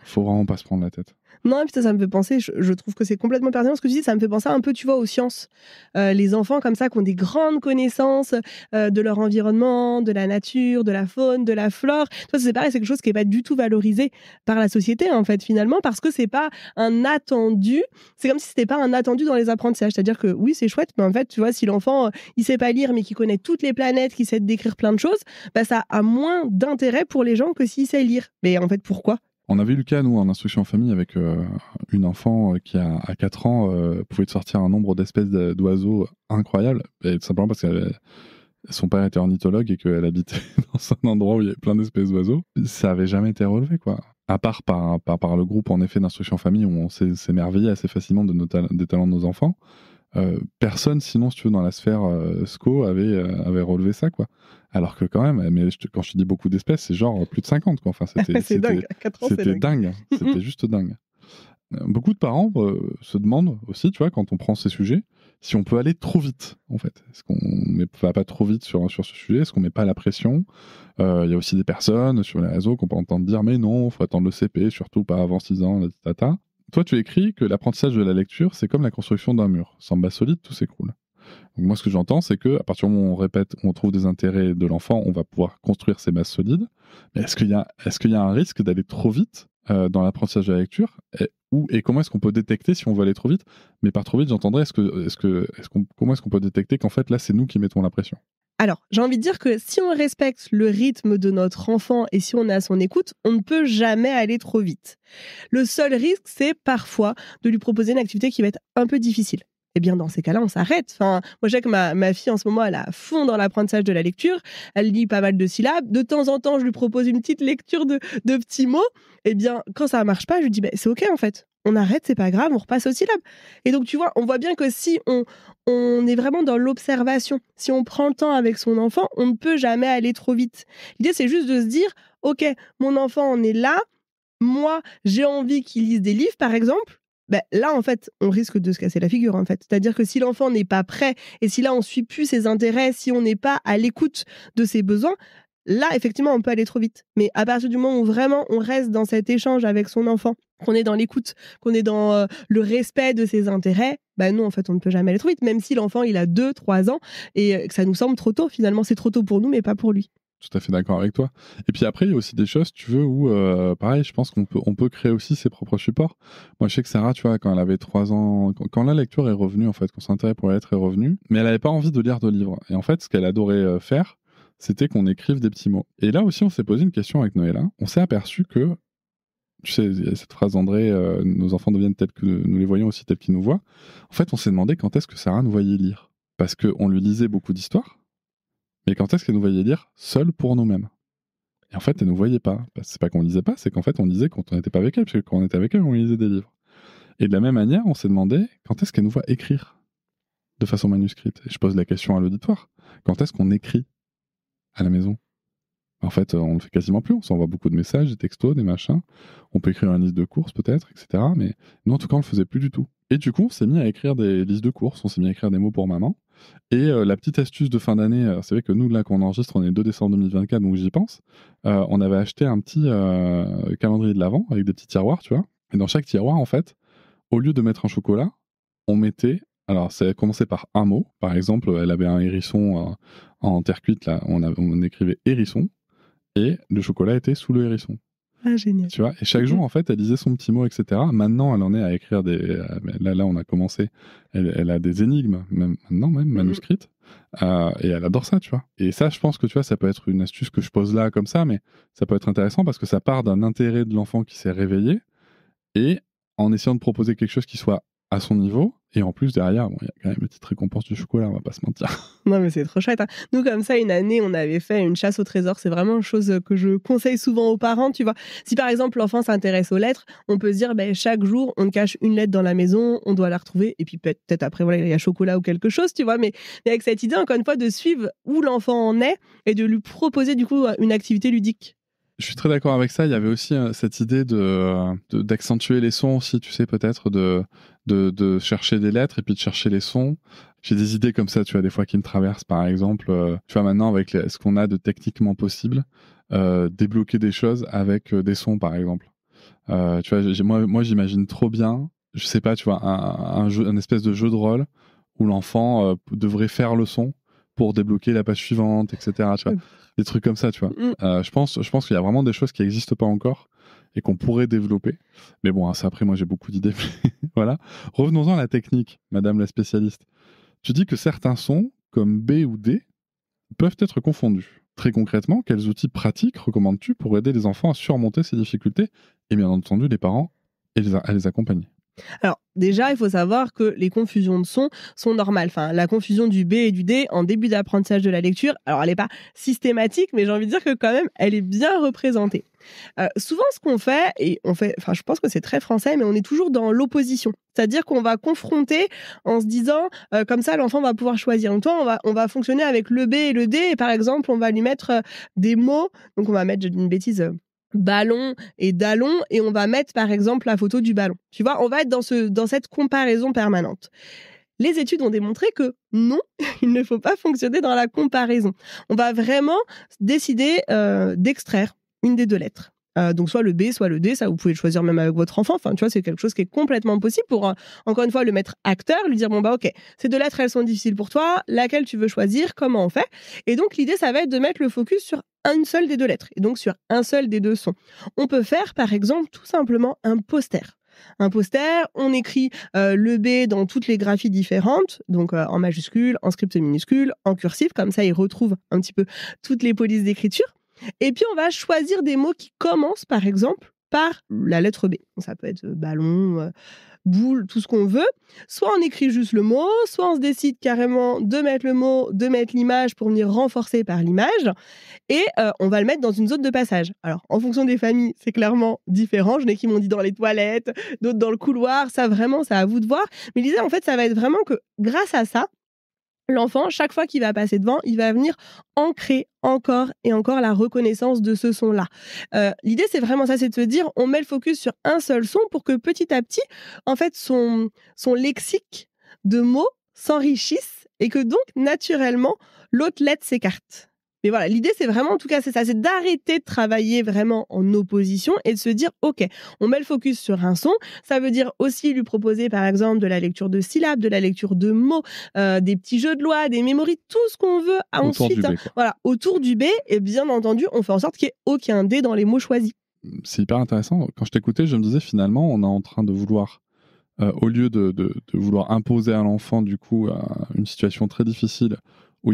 Faut vraiment pas se prendre la tête. Non, et puis ça me fait penser, je trouve que c'est complètement pertinent ce que tu dis, ça me fait penser un peu, tu vois, aux sciences. Les enfants comme ça qui ont des grandes connaissances de leur environnement, de la nature, de la faune, de la flore. Toi, c'est pareil, c'est quelque chose qui n'est pas du tout valorisé par la société, en fait, finalement, parce que c'est pas un attendu. C'est comme si c'était pas un attendu dans les apprentissages. C'est-à-dire que oui, c'est chouette, mais en fait, tu vois, si l'enfant, il sait pas lire, mais qu'il connaît toutes les planètes, qu'il sait décrire plein de choses, bah, ça a moins d'intérêt pour les gens que s'il sait lire. Mais en fait, pourquoi ? On avait eu le cas, nous, en instruction en famille, avec une enfant qui, à 4 ans, pouvait te sortir un nombre d'espèces d'oiseaux incroyables, et tout simplement parce que son père était ornithologue et qu'elle habitait dans un endroit où il y avait plein d'espèces d'oiseaux. Ça n'avait jamais été relevé, quoi. À part par le groupe, en effet, d'instruction en famille, où on s'émerveillait assez facilement des talents de nos enfants. Personne, sinon, si tu veux, dans la sphère SCO avait relevé ça, quoi. Alors que quand même, mais quand je te dis beaucoup d'espèces, c'est genre plus de 50, quoi. Enfin, c'était dingue. C'était dingue. C'était juste dingue. Beaucoup de parents se demandent aussi, tu vois, quand on prend ces sujets, si on peut aller trop vite, en fait. Est-ce qu'on ne va pas trop vite sur ce sujet? Est-ce qu'on ne met pas la pression? Il y a aussi des personnes sur les réseaux qu'on peut entendre dire « Mais non, il faut attendre le CP, surtout pas avant 6 ans, tata ». Toi, tu écris que l'apprentissage de la lecture, c'est comme la construction d'un mur. Sans base solide, tout s'écroule. Donc moi, ce que j'entends, c'est qu'à partir du moment où on répète, on trouve des intérêts de l'enfant, on va pouvoir construire ces bases solides. Mais est-ce qu'il y a un risque d'aller trop vite dans l'apprentissage de la lecture et comment est-ce qu'on peut détecter si on veut aller trop vite? Mais par trop vite, j'entendrais, comment est-ce qu'on peut détecter qu'en fait, là, c'est nous qui mettons la pression? Alors, j'ai envie de dire que si on respecte le rythme de notre enfant et si on est à son écoute, on ne peut jamais aller trop vite. Le seul risque, c'est parfois de lui proposer une activité qui va être un peu difficile. Eh bien, dans ces cas-là, on s'arrête. Enfin, moi, je sais que ma fille, en ce moment, elle est à fond dans l'apprentissage de la lecture. Elle lit pas mal de syllabes. De temps en temps, je lui propose une petite lecture de petits mots. Eh bien, quand ça ne marche pas, je lui dis, c'est OK, en fait. On arrête, c'est pas grave, on repasse aux syllabes. Et donc, tu vois, on voit bien que si on est vraiment dans l'observation, si on prend le temps avec son enfant, on ne peut jamais aller trop vite. L'idée, c'est juste de se dire, OK, mon enfant en est là. Moi, j'ai envie qu'il lise des livres, par exemple. Ben, là, en fait, on risque de se casser la figure, en fait. C'est-à-dire que si l'enfant n'est pas prêt et si là, on ne suit plus ses intérêts, si on n'est pas à l'écoute de ses besoins, là, effectivement, on peut aller trop vite. Mais à partir du moment où vraiment on reste dans cet échange avec son enfant, qu'on est dans l'écoute, qu'on est dans le respect de ses intérêts, ben non, en fait, on ne peut jamais aller trop vite, même si l'enfant, il a 2-3 ans et que ça nous semble trop tôt. Finalement, c'est trop tôt pour nous, mais pas pour lui. Tout à fait d'accord avec toi. Et puis après, il y a aussi des choses, tu veux, où, pareil, je pense qu'on peut créer aussi ses propres supports. Moi, je sais que Sarah, tu vois, quand elle avait 3 ans, quand la lecture est revenue, en fait, quand son intérêt pour la lettre est revenu, mais elle n'avait pas envie de lire de livres. Et en fait, ce qu'elle adorait faire, c'était qu'on écrive des petits mots. Et là aussi, on s'est posé une question avec Noëlla. On s'est aperçu que, tu sais, il y a cette phrase d'André, nos enfants deviennent tels que nous les voyons aussi tels qu'ils nous voient. En fait, on s'est demandé quand est-ce que Sarah nous voyait lire. Parce qu'on lui lisait beaucoup d'histoires. Mais quand est-ce qu'elle nous voyait lire seule pour nous-mêmes? Et en fait, elle ne nous voyait pas. C'est pas qu'on lisait pas, c'est qu'en fait, on lisait quand on n'était pas avec elle, parce que quand on était avec elle, on lisait des livres. Et de la même manière, on s'est demandé quand est-ce qu'elle nous voit écrire de façon manuscrite. Et je pose la question à l'auditoire. Quand est-ce qu'on écrit à la maison? En fait, on le fait quasiment plus. On s'envoie beaucoup de messages, des textos, des machins. On peut écrire une liste de courses peut-être, etc. Mais nous, en tout cas, on le faisait plus du tout. Et du coup, on s'est mis à écrire des listes de courses. On s'est mis à écrire des mots pour maman. Et la petite astuce de fin d'année, c'est vrai que nous, là, quand on enregistre, on est le 2 décembre 2024, donc j'y pense. On avait acheté un petit calendrier de l'Avent avec des petits tiroirs, tu vois. Et dans chaque tiroir, en fait, au lieu de mettre un chocolat, on mettait... Alors, ça a commencé par un mot. Par exemple, elle avait un hérisson en terre cuite, là. On écrivait hérisson. Et le chocolat était sous le hérisson. Ah, génial. Tu vois, et chaque jour, en fait, elle lisait son petit mot, etc. Maintenant, elle en est à écrire des... Là, on a commencé. Elle a des énigmes, même manuscrites. Et elle adore ça, tu vois. Et ça, je pense que, tu vois, ça peut être une astuce que je pose là, comme ça, mais ça peut être intéressant parce que ça part d'un intérêt de l'enfant qui s'est réveillé et en essayant de proposer quelque chose qui soit à son niveau. Et en plus, derrière, il y a quand même une petite récompense du chocolat, on va pas se mentir. Non, mais c'est trop chouette. Hein. Nous, comme ça, une année, on avait fait une chasse au trésor. C'est vraiment une chose que je conseille souvent aux parents, tu vois. Si par exemple, l'enfant s'intéresse aux lettres, on peut se dire, chaque jour, on cache une lettre dans la maison, on doit la retrouver. Et puis peut-être après, voilà, il y a chocolat ou quelque chose, tu vois. Mais avec cette idée, encore une fois, de suivre où l'enfant en est et de lui proposer, du coup, une activité ludique. Je suis très d'accord avec ça. Il y avait aussi cette idée d'accentuer les sons aussi, tu sais, peut-être de chercher des lettres et puis de chercher les sons. J'ai des idées comme ça, tu vois, des fois qui me traversent, par exemple. Tu vois, maintenant, avec ce qu'on a de techniquement possible, débloquer des choses avec des sons, par exemple. Tu vois, moi, j'imagine trop bien, je sais pas, tu vois, un espèce de jeu de rôle où l'enfant devrait faire le son pour débloquer la page suivante, etc. Tu vois, des trucs comme ça, tu vois. Je pense qu'il y a vraiment des choses qui n'existent pas encore et qu'on pourrait développer. Mais bon, ça, après, moi, j'ai beaucoup d'idées. Voilà. Revenons-en à la technique, madame la spécialiste. Tu dis que certains sons, comme B ou D, peuvent être confondus. Très concrètement, quels outils pratiques recommandes-tu pour aider les enfants à surmonter ces difficultés et bien entendu les parents à les accompagner? Alors, déjà, il faut savoir que les confusions de sons sont normales. Enfin, la confusion du B et du D en début d'apprentissage de la lecture, alors elle n'est pas systématique, mais j'ai envie de dire que quand même, elle est bien représentée. Souvent, ce qu'on fait, je pense que c'est très français, mais on est toujours dans l'opposition. C'est-à-dire qu'on va confronter en se disant, comme ça, l'enfant va pouvoir choisir. Donc, toi, on va fonctionner avec le B et le D, et par exemple, on va lui mettre des mots. Donc, on va mettre, une bêtise, ballon et dallon, et on va mettre par exemple la photo du ballon. Tu vois, on va être dans cette comparaison permanente. Les études ont démontré que non, il ne faut pas fonctionner dans la comparaison. On va vraiment décider d'extraire une des deux lettres. Donc soit le B, soit le D, ça vous pouvez le choisir même avec votre enfant. Enfin, tu vois, c'est quelque chose qui est complètement possible pour, encore une fois, le mettre acteur, lui dire, ok, ces deux lettres, elles sont difficiles pour toi, laquelle tu veux choisir, comment on fait? Et donc, l'idée, ça va être de mettre le focus sur une seule des deux lettres, et donc sur un seul des deux sons. On peut faire, par exemple, tout simplement un poster. Un poster, on écrit le B dans toutes les graphies différentes, donc en majuscule, en script minuscule, en cursif, comme ça, il retrouve un petit peu toutes les polices d'écriture. Et puis, on va choisir des mots qui commencent, par exemple, par la lettre B. Ça peut être ballon, boule, tout ce qu'on veut. Soit on écrit juste le mot, soit on se décide carrément de mettre le mot, de mettre l'image pour venir renforcer par l'image. Et on va le mettre dans une zone de passage. Alors, en fonction des familles, c'est clairement différent. Je n'ai qui m'ont dit dans les toilettes, d'autres dans le couloir. Ça, vraiment, c'est à vous de voir. Mais l'idée, en fait, ça va être vraiment que grâce à ça, l'enfant, chaque fois qu'il va passer devant, il va venir ancrer encore et encore la reconnaissance de ce son-là. L'idée, c'est vraiment ça, c'est de se dire, on met le focus sur un seul son pour que petit à petit, en fait, son lexique de mots s'enrichisse et que donc, naturellement, l'autre lettre s'écarte. Mais voilà, l'idée, c'est vraiment, en tout cas, c'est ça, c'est d'arrêter de travailler vraiment en opposition et de se dire, OK, on met le focus sur un son. Ça veut dire aussi lui proposer, par exemple, de la lecture de syllabes, de la lecture de mots, des petits jeux de loi, des mémories, tout ce qu'on veut ensuite. Voilà, autour du B, et bien entendu, on fait en sorte qu'il n'y ait aucun D dans les mots choisis. C'est hyper intéressant. Quand je t'écoutais, je me disais, finalement, on est en train de vouloir, au lieu de vouloir imposer à l'enfant, du coup, une situation très difficile, où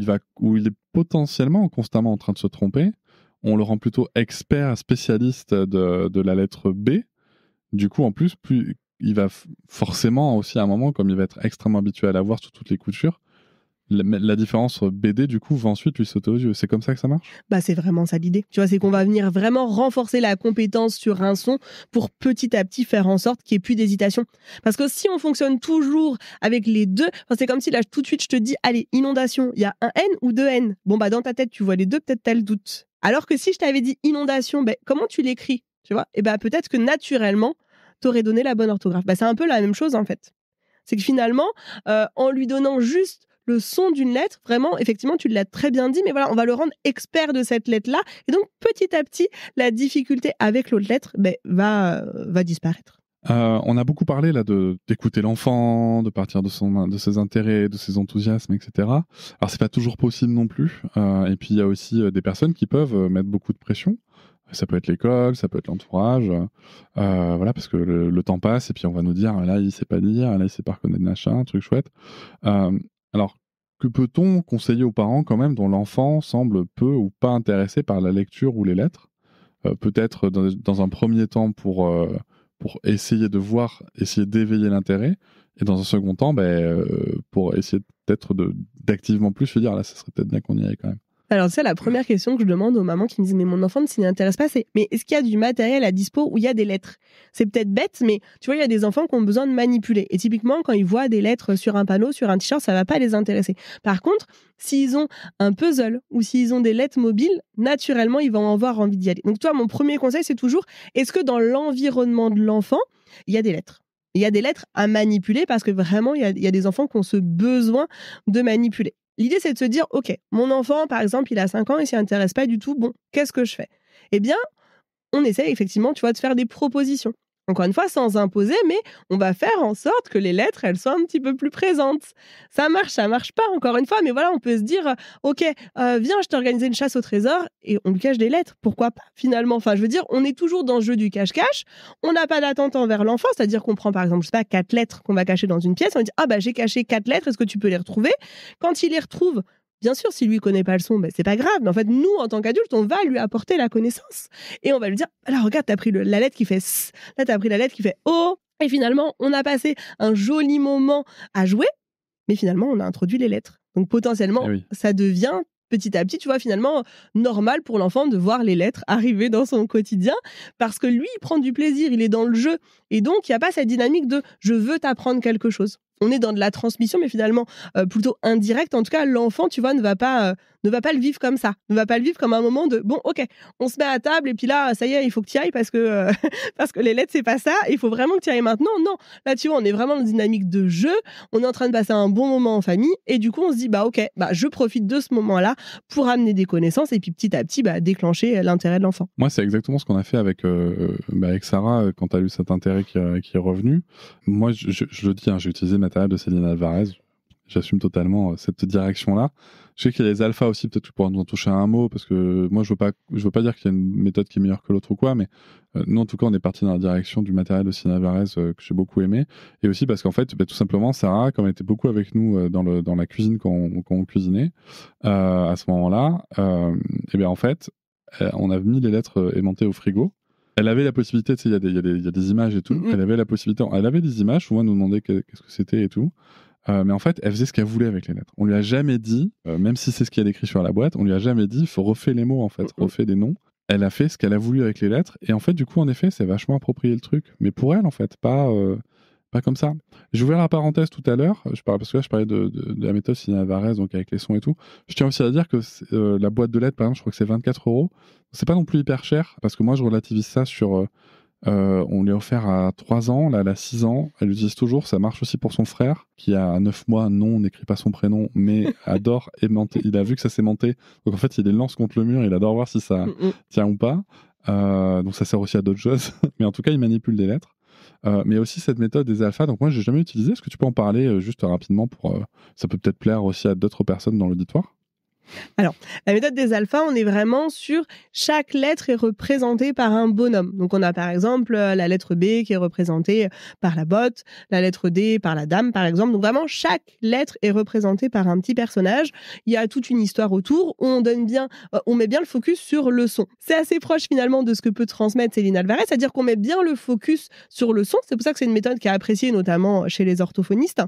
il est potentiellement constamment en train de se tromper, on le rend plutôt expert, spécialiste de la lettre B. Du coup, en plus, il va forcément aussi à un moment, comme il va être extrêmement habitué à la voir sous toutes les coutures, la différence BD, du coup, va ensuite lui sauter aux yeux. C'est comme ça que ça marche? C'est vraiment ça l'idée. Tu vois, c'est qu'on va venir vraiment renforcer la compétence sur un son pour petit à petit faire en sorte qu'il n'y ait plus d'hésitation. Parce que si on fonctionne toujours avec les deux, c'est comme si là, tout de suite, je te dis, allez, inondation, il y a un N ou deux N. Bon, dans ta tête, tu vois les deux, peut-être t'as le doute. Alors que si je t'avais dit inondation, comment tu l'écris? Tu vois? Et peut-être que naturellement, t'aurais donné la bonne orthographe. C'est un peu la même chose, en fait. C'est que finalement, en lui donnant juste le son d'une lettre, vraiment, effectivement, tu l'as très bien dit, mais voilà, on va le rendre expert de cette lettre-là. Et donc, petit à petit, la difficulté avec l'autre lettre va disparaître. On a beaucoup parlé là d'écouter l'enfant, de partir de ses intérêts, de ses enthousiasmes, etc. Alors, c'est pas toujours possible non plus. Et puis, il y a aussi des personnes qui peuvent mettre beaucoup de pression. Ça peut être l'école, ça peut être l'entourage, voilà, parce que le temps passe et puis on va nous dire là il sait pas lire, là il sait pas reconnaître machin, truc chouette. Alors que peut-on conseiller aux parents quand même dont l'enfant semble peu ou pas intéressé par la lecture ou les lettres? Peut-être dans un premier temps pour essayer de voir, essayer d'éveiller l'intérêt, et dans un second temps, pour essayer peut-être d'activement plus se dire là, ça serait peut-être bien qu'on y aille quand même. Alors, tu sais, la première question que je demande aux mamans qui me disent mais mon enfant ne s'y intéresse pas, c'est mais est-ce qu'il y a du matériel à dispo où il y a des lettres? C'est peut-être bête, mais tu vois, il y a des enfants qui ont besoin de manipuler. Et typiquement, quand ils voient des lettres sur un panneau, sur un t-shirt, ça va pas les intéresser. Par contre, s'ils ont un puzzle ou s'ils ont des lettres mobiles, naturellement, ils vont avoir envie d'y aller. Donc, toi, mon premier conseil, c'est toujours, est-ce que dans l'environnement de l'enfant, il y a des lettres? Il y a des lettres à manipuler parce que vraiment, il y a des enfants qui ont ce besoin de manipuler. L'idée, c'est de se dire, OK, mon enfant, par exemple, il a 5 ans, il ne s'y intéresse pas du tout. Bon, qu'est-ce que je fais? Eh bien, on essaie effectivement, tu vois, de faire des propositions. Encore une fois, sans imposer, mais on va faire en sorte que les lettres, elles soient un petit peu plus présentes. Ça marche pas, encore une fois, mais voilà, on peut se dire, OK, viens, je t'ai organisé une chasse au trésor, et on lui cache des lettres. Pourquoi pas, finalement? Enfin, je veux dire, on est toujours dans le jeu du cache-cache, on n'a pas d'attente envers l'enfant, c'est-à-dire qu'on prend, par exemple, je sais pas, 4 lettres qu'on va cacher dans une pièce, on dit, ah bah, j'ai caché 4 lettres, est-ce que tu peux les retrouver? Quand il les retrouve, bien sûr, si lui ne connaît pas le son, c'est pas grave. Mais en fait, nous, en tant qu'adultes, on va lui apporter la connaissance. Et on va lui dire, alors regarde, t'as pris la lettre qui fait S, là, t'as pris la lettre qui fait O. Et finalement, on a passé un joli moment à jouer, mais finalement, on a introduit les lettres. Donc potentiellement, ça devient petit à petit, tu vois, finalement, normal pour l'enfant de voir les lettres arriver dans son quotidien, parce que lui, il prend du plaisir, il est dans le jeu. Et donc, il n'y a pas cette dynamique de « je veux t'apprendre quelque chose ». On est dans de la transmission, mais finalement plutôt indirecte. En tout cas, l'enfant, tu vois, ne va pas le vivre comme ça. Ne va pas le vivre comme un moment de « bon, ok, on se met à table et puis là, ça y est, il faut que tu y ailles parce que les lettres, c'est pas ça. Il faut vraiment que tu y ailles maintenant. » Non, là, tu vois, on est vraiment dans une dynamique de jeu. On est en train de passer un bon moment en famille et du coup, on se dit « bah ok, je profite de ce moment-là pour amener des connaissances et puis petit à petit, déclencher l'intérêt de l'enfant. » Moi, c'est exactement ce qu'on a fait avec Sarah quand tu as eu cet intérêt qui est revenu. Moi, je le dis, j'ai utilisé le matériel de Céline Alvarez. J'assume totalement cette direction-là. Je sais qu'il y a les alphas aussi, peut-être que tu pourras nous en toucher un mot, parce que moi, je veux pas dire qu'il y a une méthode qui est meilleure que l'autre ou quoi, mais nous, en tout cas, on est parti dans la direction du matériel de Céline Alvarez que j'ai beaucoup aimé. Et aussi parce qu'en fait, tout simplement, Sarah, comme elle était beaucoup avec nous dans la cuisine quand on cuisinait, à ce moment-là, et bien en fait, on a mis les lettres aimantées au frigo. Elle avait la possibilité, tu sais, il y a des images et tout. Elle avait la possibilité, elle avait des images, souvent elle nous demandait qu'est-ce que c'était et tout. Mais en fait, elle faisait ce qu'elle voulait avec les lettres. On lui a jamais dit, même si c'est ce qu'il y a écrit sur la boîte, on lui a jamais dit, faut refait les mots en fait, refait des noms. Elle a fait ce qu'elle a voulu avec les lettres. Et en fait, du coup, en effet, c'est vachement approprié le truc. Mais pour elle, en fait, pas comme ça. J'ai ouvert la parenthèse tout à l'heure, parce que là, je parlais de la méthode Céline Alvarez, donc avec les sons et tout. Je tiens aussi à dire que la boîte de lettres, par exemple, je crois que c'est 24 €. C'est pas non plus hyper cher, parce que moi, je relativise ça sur... on lui a offert à 3 ans, là, elle a 6 ans, elle l'utilise toujours, ça marche aussi pour son frère, qui a 9 mois, non, on n'écrit pas son prénom, mais adore aimanter, il a vu que ça s'aimantait, donc en fait, il les lance contre le mur, il adore voir si ça tient ou pas, donc ça sert aussi à d'autres choses, mais en tout cas, il manipule des lettres. Mais il y a aussi cette méthode des alphas, donc moi, j'ai jamais utilisé, est-ce que tu peux en parler juste rapidement ça peut peut-être plaire aussi à d'autres personnes dans l'auditoire? Alors, la méthode des alphas, on est vraiment sur chaque lettre est représentée par un bonhomme. Donc, on a par exemple la lettre B qui est représentée par la botte, la lettre D par la dame, par exemple. Donc, vraiment, chaque lettre est représentée par un petit personnage. Il y a toute une histoire autour où on met bien le focus sur le son. C'est assez proche finalement de ce que peut transmettre Céline Alvarez, c'est-à-dire qu'on met bien le focus sur le son. C'est pour ça que c'est une méthode qui est appréciée notamment chez les orthophonistes.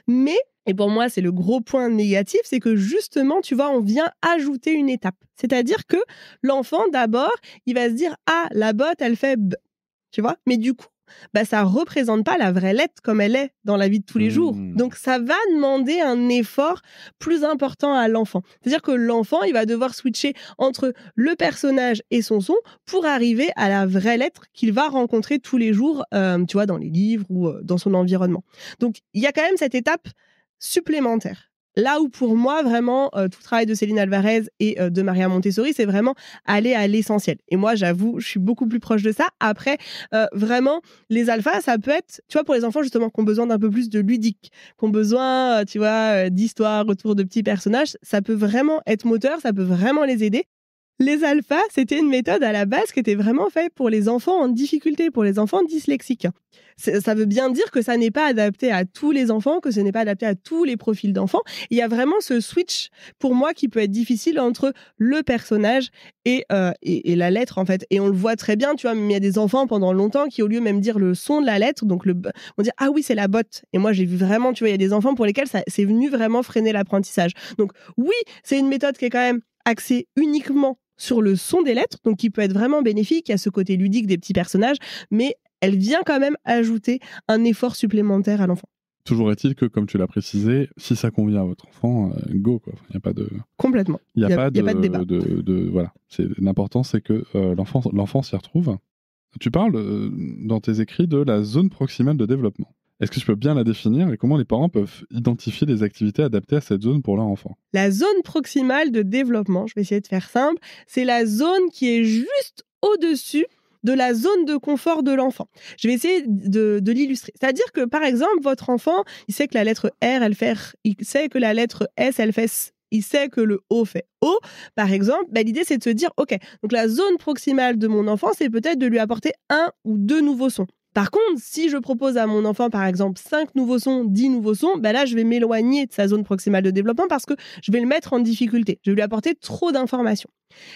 Mais et pour moi, c'est le gros point négatif, c'est que justement, tu vois, on vient ajouter une étape. C'est-à-dire que l'enfant, d'abord, il va se dire « Ah, la botte, elle fait B ». Tu vois? Mais du coup, ça ne représente pas la vraie lettre comme elle est dans la vie de tous les jours. Donc, ça va demander un effort plus important à l'enfant. C'est-à-dire que l'enfant, il va devoir switcher entre le personnage et son son pour arriver à la vraie lettre qu'il va rencontrer tous les jours, tu vois, dans les livres ou dans son environnement. Donc, il y a quand même cette étape supplémentaire. Là où pour moi, vraiment, tout le travail de Céline Alvarez et de Maria Montessori, c'est vraiment aller à l'essentiel. Et moi, j'avoue, je suis beaucoup plus proche de ça. Après, vraiment, les alphas, ça peut être, tu vois, pour les enfants, justement, qui ont besoin d'un peu plus de ludique, qui ont besoin, tu vois, d'histoire autour de petits personnages, ça peut vraiment être moteur, ça peut vraiment les aider. Les alphas, c'était une méthode à la base qui était vraiment faite pour les enfants en difficulté, pour les enfants dyslexiques. Ça veut bien dire que ça n'est pas adapté à tous les enfants, que ce n'est pas adapté à tous les profils d'enfants. Il y a vraiment ce switch, pour moi, qui peut être difficile entre le personnage et la lettre, en fait. Et on le voit très bien, tu vois, même il y a des enfants pendant longtemps qui, au lieu même dire le son de la lettre, donc vont dire « Ah oui, c'est la botte ». Et moi, j'ai vu vraiment, tu vois, il y a des enfants pour lesquels c'est venu vraiment freiner l'apprentissage. Donc oui, c'est une méthode qui est quand même axée uniquement sur le son des lettres, donc qui peut être vraiment bénéfique, il y a ce côté ludique des petits personnages, mais elle vient quand même ajouter un effort supplémentaire à l'enfant. Toujours est-il que, comme tu l'as précisé, si ça convient à votre enfant, go, quoi. Il n'y a pas de... Complètement. Il n'y a, pas de débat. Voilà. L'important, c'est que l'enfant s'y retrouve. Tu parles, dans tes écrits, de la zone proximale de développement. Est-ce que tu peux bien la définir et comment les parents peuvent identifier des activités adaptées à cette zone pour leur enfant ? La zone proximale de développement, je vais essayer de faire simple, c'est la zone qui est juste au-dessus de la zone de confort de l'enfant. Je vais essayer de l'illustrer. C'est-à-dire que, par exemple, votre enfant, il sait que la lettre R, elle fait R. Il sait que la lettre S, elle fait S. Il sait que le O fait O. Par exemple, l'idée, c'est de se dire, OK, donc la zone proximale de mon enfant, c'est peut-être de lui apporter 1 ou 2 nouveaux sons. Par contre, si je propose à mon enfant, par exemple, 5 nouveaux sons, 10 nouveaux sons, là, je vais m'éloigner de sa zone proximale de développement parce que je vais le mettre en difficulté. Je vais lui apporter trop d'informations.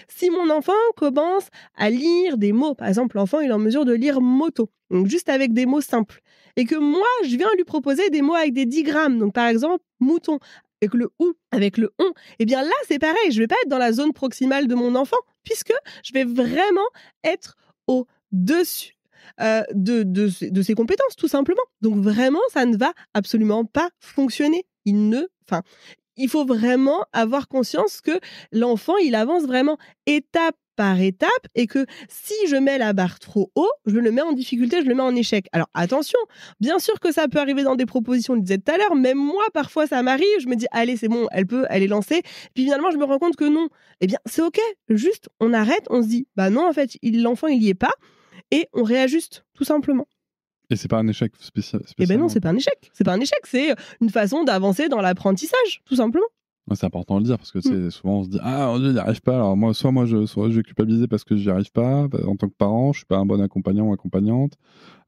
Si mon enfant commence à lire des mots, par exemple, l'enfant il est en mesure de lire moto, donc juste avec des mots simples, et que moi, je viens lui proposer des mots avec des digrammes, donc par exemple, mouton, avec le ou, avec le on, et bien là, c'est pareil, je ne vais pas être dans la zone proximale de mon enfant, puisque je vais vraiment être au-dessus de ses compétences, tout simplement. Donc vraiment, ça ne va absolument pas fonctionner. Il faut vraiment avoir conscience que l'enfant, il avance vraiment étape par étape et que si je mets la barre trop haut, je le mets en difficulté, je le mets en échec. Alors attention, bien sûr que ça peut arriver dans des propositions, on le disait tout à l'heure, même moi, parfois ça m'arrive, je me dis, allez, c'est bon, elle est lancée. Puis finalement, je me rends compte que non. Eh bien, c'est OK, juste, on arrête, on se dit, bah non, en fait, l'enfant, il y est pas. Et on réajuste, tout simplement. Et c'est pas un échec spécial. Eh ben non, c'est pas un échec. C'est pas un échec, c'est une façon d'avancer dans l'apprentissage, tout simplement. Ouais, c'est important de le dire parce que souvent on se dit ah on n'y arrive pas. Alors moi, soit je vais culpabiliser parce que j'y arrive pas en tant que parent, je suis pas un bon accompagnant ou accompagnante,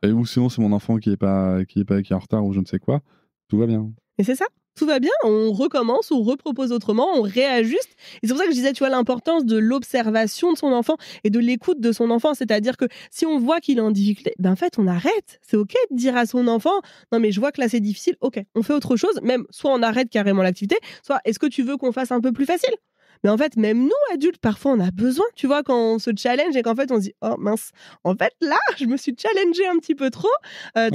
ou sinon c'est mon enfant qui est en retard ou je ne sais quoi. Tout va bien. Et c'est ça. Tout va bien, on recommence, on repropose autrement, on réajuste. Et c'est pour ça que je disais, tu vois, l'importance de l'observation de son enfant et de l'écoute de son enfant. C'est-à-dire que si on voit qu'il est en difficulté, en fait, on arrête. C'est OK de dire à son enfant, non mais je vois que là c'est difficile, OK, on fait autre chose. Même, soit on arrête carrément l'activité, soit est-ce que tu veux qu'on fasse un peu plus facile ? Mais en fait, même nous, adultes, parfois, on a besoin, tu vois, quand on se challenge et qu'en fait, on se dit « Oh mince, en fait, là, je me suis challengée un petit peu trop. »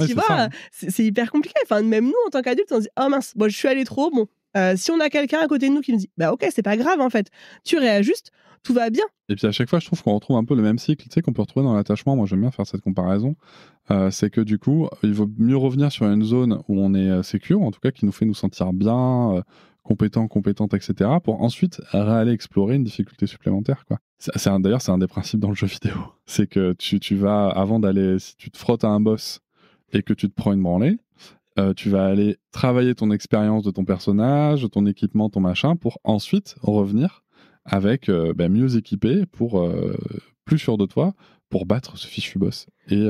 Tu vois, c'est hyper compliqué. Enfin, même nous, en tant qu'adultes, on se dit « Oh mince, bon, je suis allée trop. » Bon, si on a quelqu'un à côté de nous qui nous dit « Bah ok, c'est pas grave, en fait. Tu réajustes, tout va bien. » Et puis à chaque fois, je trouve qu'on retrouve un peu le même cycle, tu sais, qu'on peut retrouver dans l'attachement. Moi, j'aime bien faire cette comparaison. C'est que du coup, il vaut mieux revenir sur une zone où on est sécure, en tout cas, qui nous fait nous sentir bien, compétente, etc., pour ensuite aller explorer une difficulté supplémentaire, quoi. D'ailleurs, c'est un des principes dans le jeu vidéo. C'est que tu vas, avant d'aller, si tu te frottes à un boss et que tu te prends une branlée, tu vas aller travailler ton expérience de ton personnage, de ton équipement, ton machin, pour ensuite revenir avec mieux équipé, pour plus sûr de toi, pour battre ce fichu boss. Et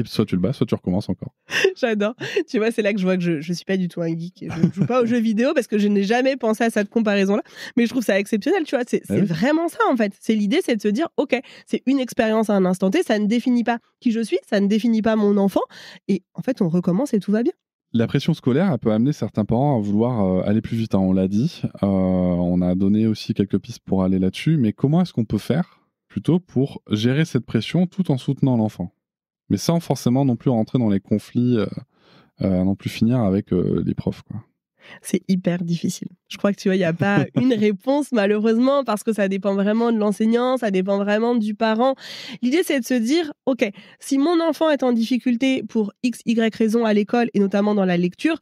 soit tu le bats, soit tu recommences encore. J'adore. Tu vois, c'est là que je vois que je suis pas du tout un geek. Je ne joue pas aux jeux vidéo parce que je n'ai jamais pensé à cette comparaison-là. Mais je trouve ça exceptionnel, tu vois. C'est vraiment ça, en fait. L'idée, c'est de se dire, OK, c'est une expérience à un instant T. Ça ne définit pas qui je suis, ça ne définit pas mon enfant. Et en fait, on recommence et tout va bien. La pression scolaire, elle peut amener certains parents à vouloir aller plus vite, hein, on l'a dit. On a donné aussi quelques pistes pour aller là-dessus. Mais comment est-ce qu'on peut faire plutôt pour gérer cette pression tout en soutenant l'enfant, mais sans forcément non plus rentrer dans les conflits, non plus finir avec les profs, quoi. C'est hyper difficile. Je crois que tu vois, il n'y a pas une réponse malheureusement parce que ça dépend vraiment de l'enseignant, ça dépend vraiment du parent. L'idée, c'est de se dire, OK, si mon enfant est en difficulté pour X, Y raison à l'école et notamment dans la lecture,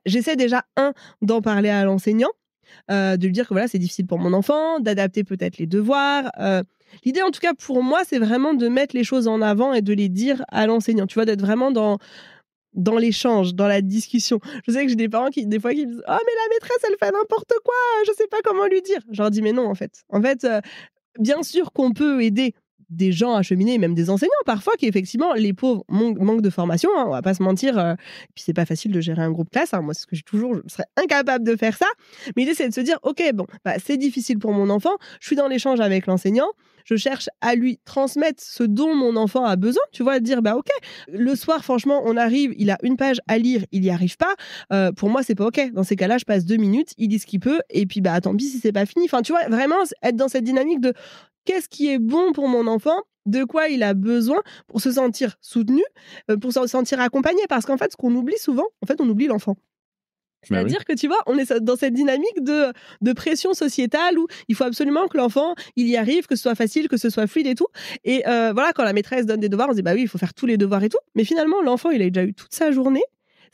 j'essaie déjà, d'en parler à l'enseignant, de lui dire que voilà, c'est difficile pour mon enfant, d'adapter peut-être les devoirs. L'idée, en tout cas, pour moi, c'est vraiment de mettre les choses en avant et de les dire à l'enseignant. Tu vois, d'être vraiment dans l'échange, dans la discussion. Je sais que j'ai des parents qui, des fois, qui me disent « Oh, mais la maîtresse, elle fait n'importe quoi, je sais pas comment lui dire. » Je leur dis « Mais non, en fait. bien sûr qu'on peut aider des gens à cheminer, même des enseignants parfois, qui effectivement, les pauvres manquent de formation, hein, on va pas se mentir, et puis c'est pas facile de gérer un groupe classe, hein, moi c'est ce que je serais incapable de faire ça, mais l'idée c'est de se dire, ok, bon, c'est difficile pour mon enfant, je suis dans l'échange avec l'enseignant, je cherche à lui transmettre ce dont mon enfant a besoin, tu vois, dire, ok, le soir, franchement, on arrive, il a une page à lire, il n'y arrive pas, pour moi, c'est pas ok. Dans ces cas-là, je passe 2 minutes, il lit ce qu'il peut, et puis, tant pis si c'est pas fini. Enfin, tu vois, vraiment, être dans cette dynamique de qu'est-ce qui est bon pour mon enfant, de quoi il a besoin pour se sentir soutenu, pour se sentir accompagné, parce qu'en fait, ce qu'on oublie souvent, on oublie l'enfant. C'est-à-dire que, tu vois, on est dans cette dynamique de pression sociétale où il faut absolument que l'enfant, il y arrive, que ce soit facile, que ce soit fluide et tout. Et voilà, quand la maîtresse donne des devoirs, on se dit, oui, il faut faire tous les devoirs et tout. Mais finalement, l'enfant, il a déjà eu toute sa journée.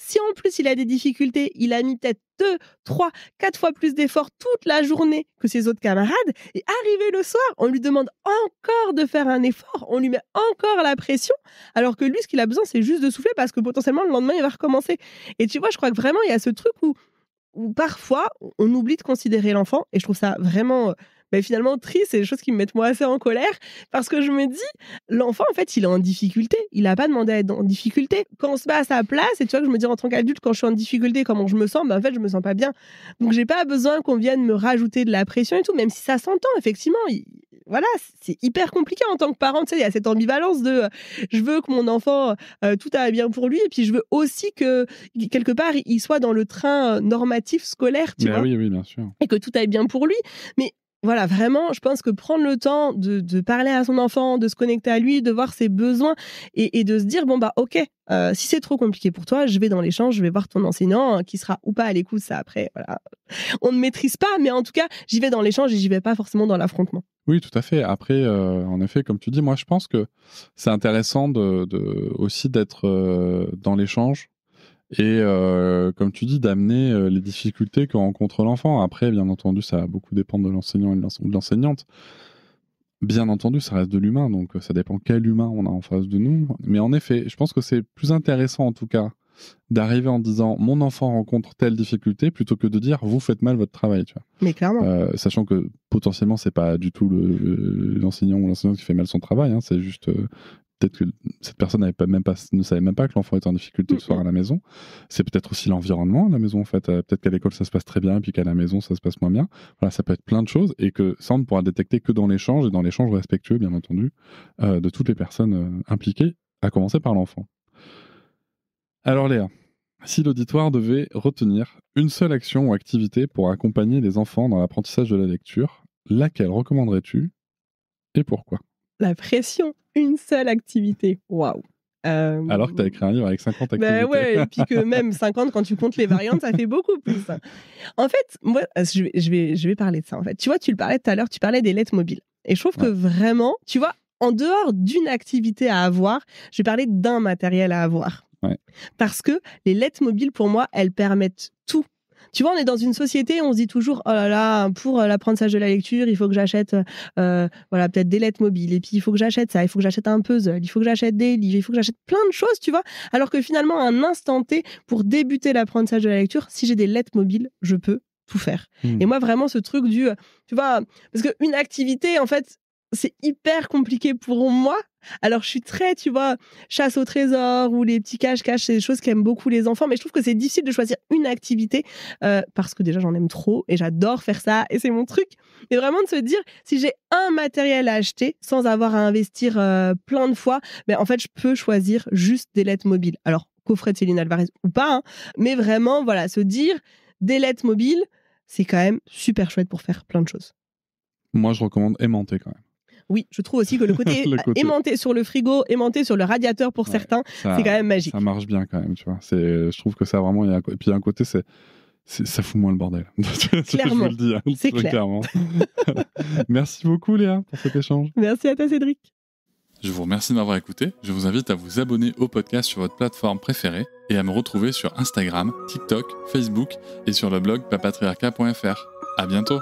Si en plus, il a des difficultés, il a mis peut-être 2, 3, 4 fois plus d'efforts toute la journée que ses autres camarades. Et arrivé le soir, on lui demande encore de faire un effort, on lui met encore la pression, alors que lui, ce qu'il a besoin, c'est juste de souffler parce que potentiellement, le lendemain, il va recommencer. Et tu vois, je crois que vraiment, il y a ce truc où parfois, on oublie de considérer l'enfant. Et je trouve ça vraiment... finalement triste, c'est des choses qui me mettent moi assez en colère parce que je me dis, l'enfant en fait il est en difficulté, il n'a pas demandé à être en difficulté. Quand on se met à sa place et tu vois que je me dis en tant qu'adulte quand je suis en difficulté comment je me sens, en fait je me sens pas bien, donc j'ai pas besoin qu'on vienne me rajouter de la pression et tout, même si ça s'entend effectivement. Voilà, c'est hyper compliqué en tant que parent, tu sais, il y a cette ambivalence de je veux que mon enfant tout aille bien pour lui et puis je veux aussi que quelque part il soit dans le train normatif scolaire, tu vois. Oui, bien sûr. Et que tout aille bien pour lui, mais voilà, vraiment, je pense que prendre le temps de parler à son enfant, de se connecter à lui, de voir ses besoins et de se dire, ok, si c'est trop compliqué pour toi, je vais dans l'échange, je vais voir ton enseignant qui sera ou pas à l'écoute, ça après, voilà. On ne maîtrise pas, mais en tout cas, j'y vais dans l'échange et j'y vais pas forcément dans l'affrontement. Oui, tout à fait. Après, en effet, comme tu dis, moi je pense que c'est intéressant aussi d'être dans l'échange. Et comme tu dis, d'amener les difficultés que rencontre l'enfant. Après, bien entendu, ça va beaucoup dépendre de l'enseignant et de l'enseignante. Bien entendu, ça reste de l'humain, donc ça dépend quel humain on a en face de nous. Mais en effet, je pense que c'est plus intéressant en tout cas d'arriver en disant mon enfant rencontre telle difficulté plutôt que de dire vous faites mal votre travail, tu vois. Mais clairement. Sachant que potentiellement c'est pas du tout l'enseignant ou l'enseignante qui fait mal son travail, hein, c'est juste peut-être que cette personne ne savait même pas que l'enfant était en difficulté le soir à la maison. C'est peut-être aussi l'environnement à la maison, en fait. Peut-être qu'à l'école, ça se passe très bien, et puis qu'à la maison, ça se passe moins bien. Voilà, ça peut être plein de choses, et que ça, on ne pourra détecter que dans l'échange, et dans l'échange respectueux, bien entendu, de toutes les personnes impliquées, à commencer par l'enfant. Alors Léa, si l'auditoire devait retenir une seule action ou activité pour accompagner les enfants dans l'apprentissage de la lecture, laquelle recommanderais-tu, et pourquoi ? La pression, une seule activité. Waouh. Alors que tu as écrit un livre avec 50 activités. Ouais, et puis que même 50, quand tu comptes les variantes, ça fait beaucoup plus. En fait, moi, je vais parler de ça. En fait, tu vois, tu le parlais tout à l'heure, tu parlais des lettres mobiles. Et je trouve que vraiment, tu vois, en dehors d'une activité à avoir, je vais parler d'un matériel à avoir. Ouais. Parce que les lettres mobiles, pour moi, elles permettent tout. Tu vois, on est dans une société, on se dit toujours, oh là là, pour l'apprentissage de la lecture, il faut que j'achète peut-être des lettres mobiles, et puis il faut que j'achète ça, il faut que j'achète un puzzle, il faut que j'achète des livres, il faut que j'achète plein de choses, tu vois. Alors que finalement, à un instant T, pour débuter l'apprentissage de la lecture, si j'ai des lettres mobiles, je peux tout faire. Et moi, vraiment, ce truc tu vois, parce qu'une activité, en fait, c'est hyper compliqué pour moi. Alors, je suis très, tu vois, chasse au trésor ou les petits cache-cache, c'est des choses qu'aiment beaucoup les enfants, mais je trouve que c'est difficile de choisir une activité parce que déjà, j'en aime trop et j'adore faire ça et c'est mon truc. Et vraiment de se dire, si j'ai un matériel à acheter sans avoir à investir plein de fois, en fait, je peux choisir juste des lettres mobiles. Alors, coffret de Céline Alvarez ou pas, hein, mais vraiment, voilà, se dire des lettres mobiles, c'est quand même super chouette pour faire plein de choses. Moi, je recommande aimanté quand même. Oui, je trouve aussi que le côté aimanté sur le frigo, aimanté sur le radiateur pour certains, c'est quand même magique. Ça marche bien quand même, tu vois. Je trouve que ça vraiment, et puis d'un côté, ça fout moins le bordel. Clairement, je vous le dis, hein, c'est clair. Clairement. Merci beaucoup Léa pour cet échange. Merci à toi Cédric. Je vous remercie de m'avoir écouté. Je vous invite à vous abonner au podcast sur votre plateforme préférée et à me retrouver sur Instagram, TikTok, Facebook et sur le blog papatriarca.fr. À bientôt.